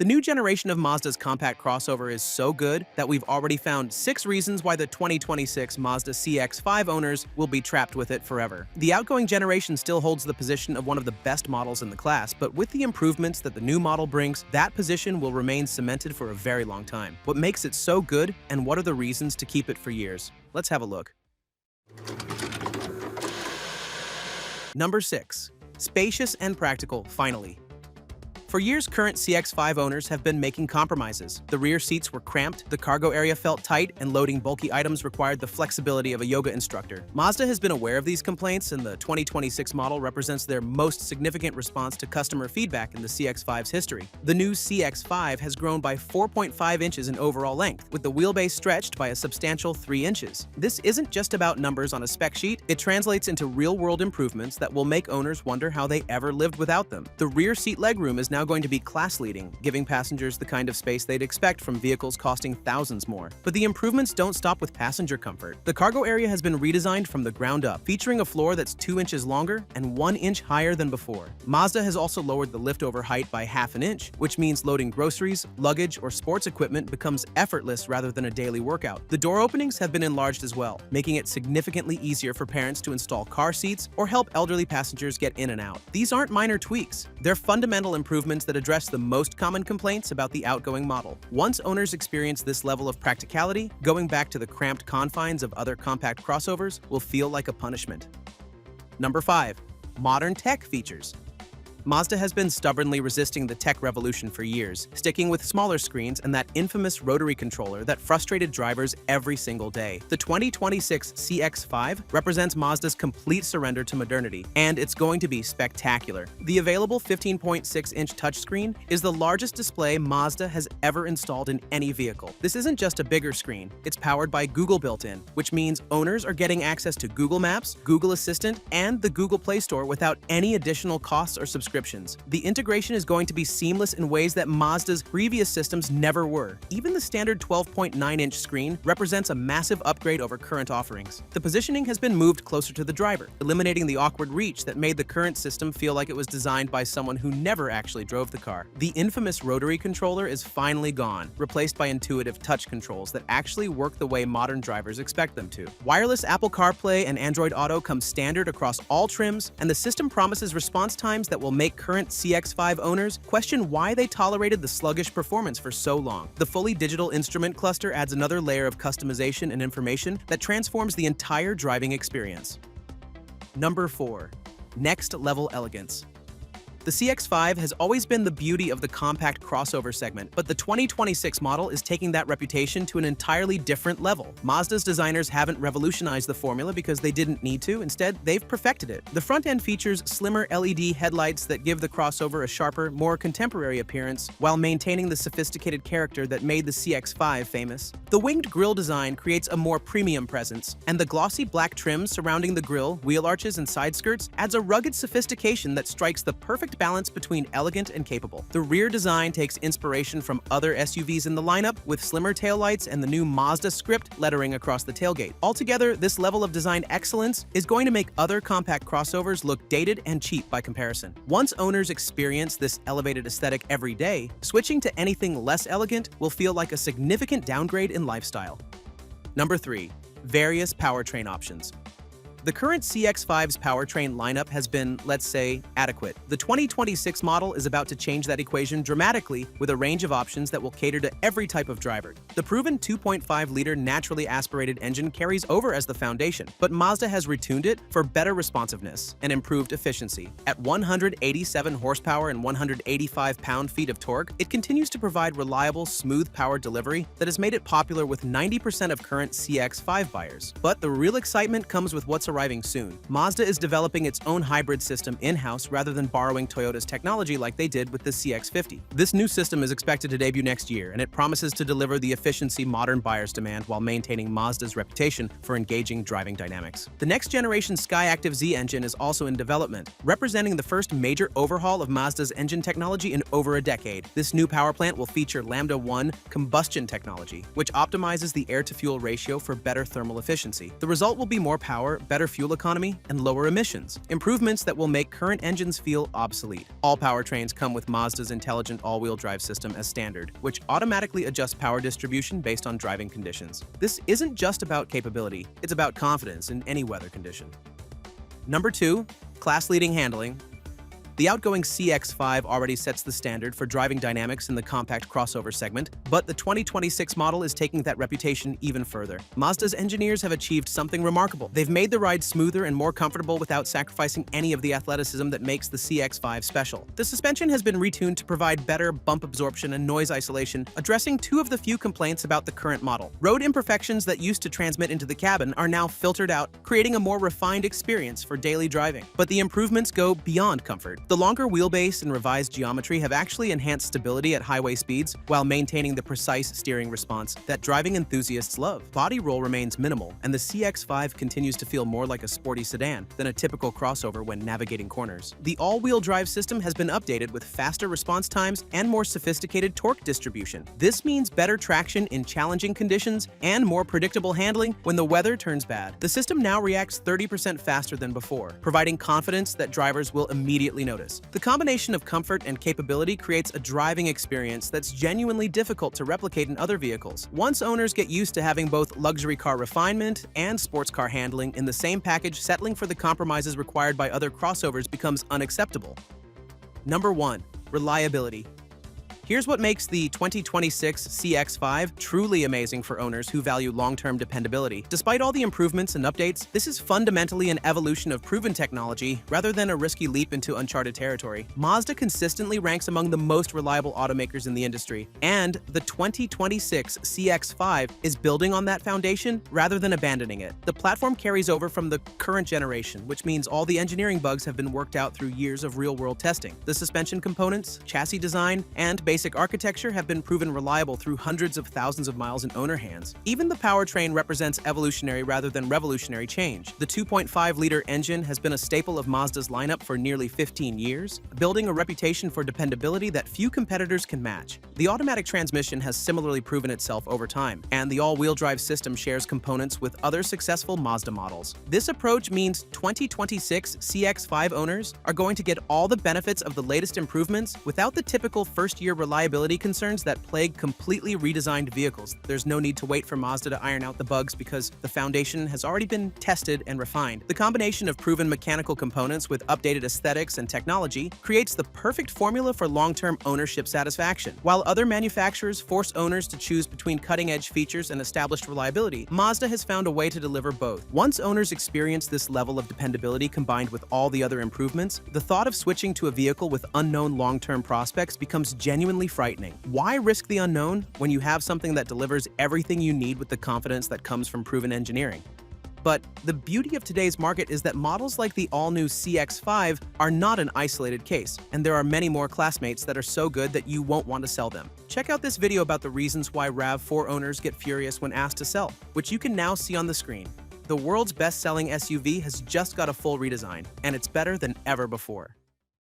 The new generation of Mazda's compact crossover is so good that we've already found 6 reasons why the 2026 Mazda CX-5 owners will be trapped with it forever. The outgoing generation still holds the position of one of the best models in the class, but with the improvements that the new model brings, that position will remain cemented for a very long time. What makes it so good, and what are the reasons to keep it for years? Let's have a look. Number 6. Spacious and practical, finally. For years, current CX-5 owners have been making compromises. The rear seats were cramped, the cargo area felt tight, and loading bulky items required the flexibility of a yoga instructor. Mazda has been aware of these complaints, and the 2026 model represents their most significant response to customer feedback in the CX-5's history. The new CX-5 has grown by 4.5 inches in overall length, with the wheelbase stretched by a substantial 3 inches. This isn't just about numbers on a spec sheet, it translates into real-world improvements that will make owners wonder how they ever lived without them. The rear seat legroom is now going to be class-leading, giving passengers the kind of space they'd expect from vehicles costing thousands more. But the improvements don't stop with passenger comfort. The cargo area has been redesigned from the ground up, featuring a floor that's 2 inches longer and 1 inch higher than before. Mazda has also lowered the liftover height by ½ an inch, which means loading groceries, luggage, or sports equipment becomes effortless rather than a daily workout. The door openings have been enlarged as well, making it significantly easier for parents to install car seats or help elderly passengers get in and out. These aren't minor tweaks. They're fundamental improvements that address the most common complaints about the outgoing model. Once owners experience this level of practicality, going back to the cramped confines of other compact crossovers will feel like a punishment. Number 5. Modern tech features. Mazda has been stubbornly resisting the tech revolution for years, sticking with smaller screens and that infamous rotary controller that frustrated drivers every single day. The 2026 CX-5 represents Mazda's complete surrender to modernity, and it's going to be spectacular. The available 15.6-inch touchscreen is the largest display Mazda has ever installed in any vehicle. This isn't just a bigger screen, it's powered by Google built-in, which means owners are getting access to Google Maps, Google Assistant, and the Google Play Store without any additional costs or subscriptions. The integration is going to be seamless in ways that Mazda's previous systems never were. Even the standard 12.9-inch screen represents a massive upgrade over current offerings. The positioning has been moved closer to the driver, eliminating the awkward reach that made the current system feel like it was designed by someone who never actually drove the car. The infamous rotary controller is finally gone, replaced by intuitive touch controls that actually work the way modern drivers expect them to. Wireless Apple CarPlay and Android Auto come standard across all trims, and the system promises response times that will make current CX-5 owners question why they tolerated the sluggish performance for so long. The fully digital instrument cluster adds another layer of customization and information that transforms the entire driving experience. Number 4. Next level elegance. The CX-5 has always been the beauty of the compact crossover segment, but the 2026 model is taking that reputation to an entirely different level. Mazda's designers haven't revolutionized the formula because they didn't need to. Instead, they've perfected it. The front end features slimmer LED headlights that give the crossover a sharper, more contemporary appearance, while maintaining the sophisticated character that made the CX-5 famous. The winged grille design creates a more premium presence, and the glossy black trim surrounding the grille, wheel arches, and side skirts adds a rugged sophistication that strikes the perfect balance between elegant and capable. The rear design takes inspiration from other SUVs in the lineup, with slimmer taillights and the new Mazda script lettering across the tailgate. Altogether, this level of design excellence is going to make other compact crossovers look dated and cheap by comparison. Once owners experience this elevated aesthetic every day, switching to anything less elegant will feel like a significant downgrade in lifestyle. Number 3. Various powertrain options. The current CX-5's powertrain lineup has been, let's say, adequate. The 2026 model is about to change that equation dramatically with a range of options that will cater to every type of driver. The proven 2.5-liter naturally aspirated engine carries over as the foundation, but Mazda has retuned it for better responsiveness and improved efficiency. At 187 horsepower and 185 pound-feet of torque, it continues to provide reliable, smooth power delivery that has made it popular with 90% of current CX-5 buyers. But the real excitement comes with what's arriving soon. Mazda is developing its own hybrid system in-house rather than borrowing Toyota's technology like they did with the CX-50. This new system is expected to debut next year, and it promises to deliver the efficiency modern buyers demand while maintaining Mazda's reputation for engaging driving dynamics. The next-generation Skyactiv Z engine is also in development, representing the first major overhaul of Mazda's engine technology in over a decade. This new power plant will feature Lambda 1 combustion technology, which optimizes the air-to-fuel ratio for better thermal efficiency. The result will be more power, better better fuel economy and lower emissions, improvements that will make current engines feel obsolete. All powertrains come with Mazda's intelligent all-wheel drive system as standard, which automatically adjusts power distribution based on driving conditions. This isn't just about capability, it's about confidence in any weather condition. Number 2, class-leading handling. The outgoing CX-5 already sets the standard for driving dynamics in the compact crossover segment, but the 2026 model is taking that reputation even further. Mazda's engineers have achieved something remarkable. They've made the ride smoother and more comfortable without sacrificing any of the athleticism that makes the CX-5 special. The suspension has been retuned to provide better bump absorption and noise isolation, addressing two of the few complaints about the current model. Road imperfections that used to transmit into the cabin are now filtered out, creating a more refined experience for daily driving. But the improvements go beyond comfort. The longer wheelbase and revised geometry have actually enhanced stability at highway speeds while maintaining the precise steering response that driving enthusiasts love. Body roll remains minimal, and the CX-5 continues to feel more like a sporty sedan than a typical crossover when navigating corners. The all-wheel drive system has been updated with faster response times and more sophisticated torque distribution. This means better traction in challenging conditions and more predictable handling when the weather turns bad. The system now reacts 30% faster than before, providing confidence that drivers will immediately notice. The combination of comfort and capability creates a driving experience that's genuinely difficult to replicate in other vehicles. Once owners get used to having both luxury car refinement and sports car handling in the same package, settling for the compromises required by other crossovers becomes unacceptable. Number 1. Reliability. Here's what makes the 2026 CX-5 truly amazing for owners who value long-term dependability. Despite all the improvements and updates, this is fundamentally an evolution of proven technology rather than a risky leap into uncharted territory. Mazda consistently ranks among the most reliable automakers in the industry, and the 2026 CX-5 is building on that foundation rather than abandoning it. The platform carries over from the current generation, which means all the engineering bugs have been worked out through years of real-world testing. The suspension components, chassis design, and basic architecture have been proven reliable through hundreds of thousands of miles in owner hands. Even the powertrain represents evolutionary rather than revolutionary change. The 2.5-liter engine has been a staple of Mazda's lineup for nearly 15 years, building a reputation for dependability that few competitors can match. The automatic transmission has similarly proven itself over time, and the all-wheel drive system shares components with other successful Mazda models. This approach means 2026 CX-5 owners are going to get all the benefits of the latest improvements without the typical first-year reliability concerns that plague completely redesigned vehicles. There's no need to wait for Mazda to iron out the bugs because the foundation has already been tested and refined. The combination of proven mechanical components with updated aesthetics and technology creates the perfect formula for long-term ownership satisfaction. While other manufacturers force owners to choose between cutting-edge features and established reliability, Mazda has found a way to deliver both. Once owners experience this level of dependability combined with all the other improvements, the thought of switching to a vehicle with unknown long-term prospects becomes genuinely frightening. Why risk the unknown when you have something that delivers everything you need with the confidence that comes from proven engineering? But the beauty of today's market is that models like the all-new CX-5 are not an isolated case, and there are many more classmates that are so good that you won't want to sell them. Check out this video about the reasons why RAV4 owners get furious when asked to sell, which you can now see on the screen. The world's best-selling SUV has just got a full redesign, and it's better than ever before.